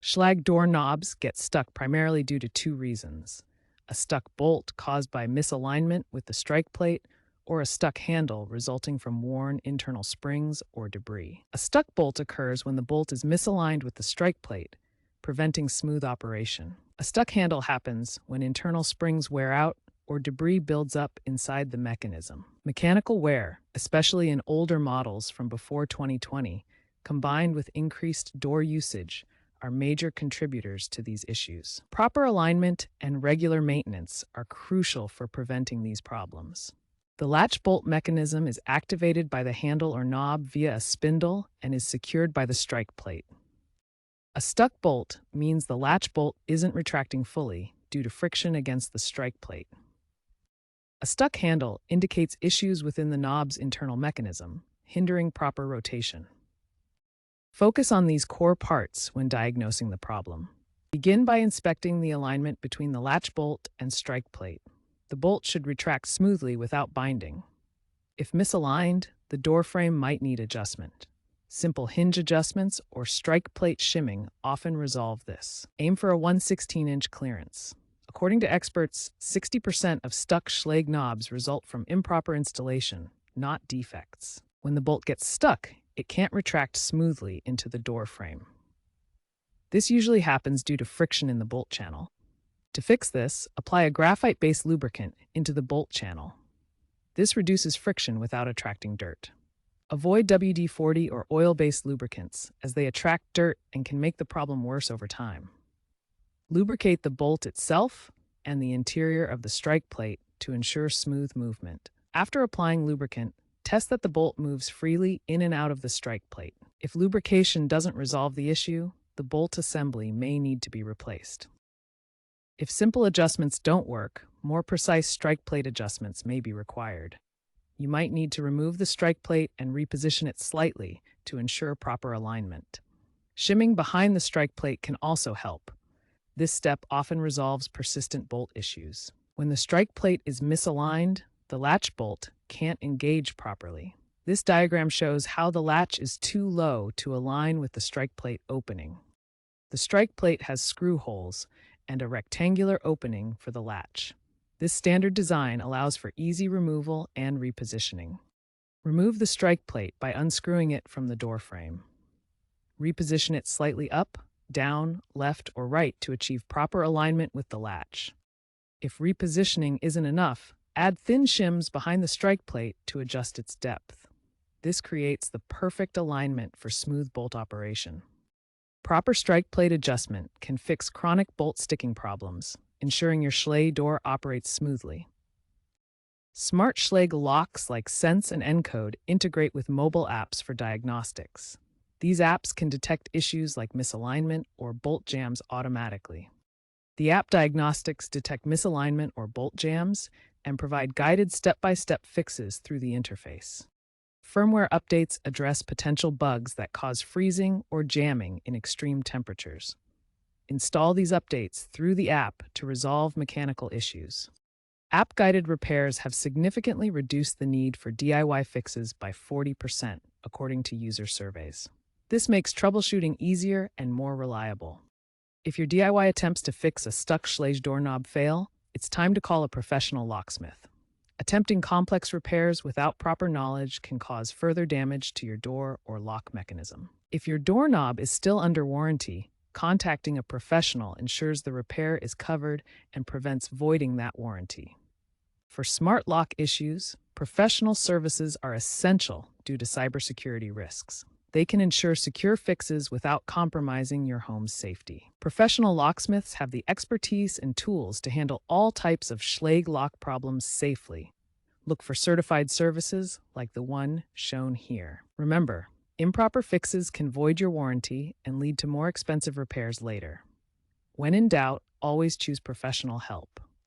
Schlage door knobs get stuck primarily due to two reasons: a stuck bolt caused by misalignment with the strike plate, or a stuck handle resulting from worn internal springs or debris. A stuck bolt occurs when the bolt is misaligned with the strike plate, preventing smooth operation. A stuck handle happens when internal springs wear out or debris builds up inside the mechanism. Mechanical wear, especially in older models from before 2020, combined with increased door usage, are major contributors to these issues. Proper alignment and regular maintenance are crucial for preventing these problems. The latch bolt mechanism is activated by the handle or knob via a spindle and is secured by the strike plate. A stuck bolt means the latch bolt isn't retracting fully due to friction against the strike plate. A stuck handle indicates issues within the knob's internal mechanism, hindering proper rotation. Focus on these core parts when diagnosing the problem. Begin by inspecting the alignment between the latch bolt and strike plate. The bolt should retract smoothly without binding. If misaligned, the door frame might need adjustment. Simple hinge adjustments or strike plate shimming often resolve this. Aim for a 1/16-inch clearance. According to experts, 60% of stuck Schlage knobs result from improper installation, not defects. When the bolt gets stuck, it can't retract smoothly into the door frame. This usually happens due to friction in the bolt channel. To fix this, apply a graphite-based lubricant into the bolt channel. This reduces friction without attracting dirt. Avoid WD-40 or oil-based lubricants, as they attract dirt and can make the problem worse over time. Lubricate the bolt itself and the interior of the strike plate to ensure smooth movement. After applying lubricant, test that the bolt moves freely in and out of the strike plate. If lubrication doesn't resolve the issue, the bolt assembly may need to be replaced. If simple adjustments don't work, more precise strike plate adjustments may be required. You might need to remove the strike plate and reposition it slightly to ensure proper alignment. Shimming behind the strike plate can also help. This step often resolves persistent bolt issues. When the strike plate is misaligned, the latch bolt can't engage properly. This diagram shows how the latch is too low to align with the strike plate opening. The strike plate has screw holes and a rectangular opening for the latch. This standard design allows for easy removal and repositioning. Remove the strike plate by unscrewing it from the door frame. Reposition it slightly up, down, left, or right to achieve proper alignment with the latch. If repositioning isn't enough, add thin shims behind the strike plate to adjust its depth. This creates the perfect alignment for smooth bolt operation. Proper strike plate adjustment can fix chronic bolt sticking problems, ensuring your Schlage door operates smoothly. Smart Schlage locks like Sense and Encode integrate with mobile apps for diagnostics. These apps can detect issues like misalignment or bolt jams automatically. The app diagnostics detect misalignment or bolt jams and provide guided step-by-step fixes through the interface. Firmware updates address potential bugs that cause freezing or jamming in extreme temperatures. Install these updates through the app to resolve mechanical issues. App-guided repairs have significantly reduced the need for DIY fixes by 40%, according to user surveys. This makes troubleshooting easier and more reliable. If your DIY attempts to fix a stuck Schlage doorknob fail, it's time to call a professional locksmith. Attempting complex repairs without proper knowledge can cause further damage to your door or lock mechanism. If your doorknob is still under warranty, contacting a professional ensures the repair is covered and prevents voiding that warranty. For smart lock issues, professional services are essential due to cybersecurity risks. They can ensure secure fixes without compromising your home's safety. Professional locksmiths have the expertise and tools to handle all types of Schlage lock problems safely. Look for certified services like the one shown here. Remember, improper fixes can void your warranty and lead to more expensive repairs later. When in doubt, always choose professional help.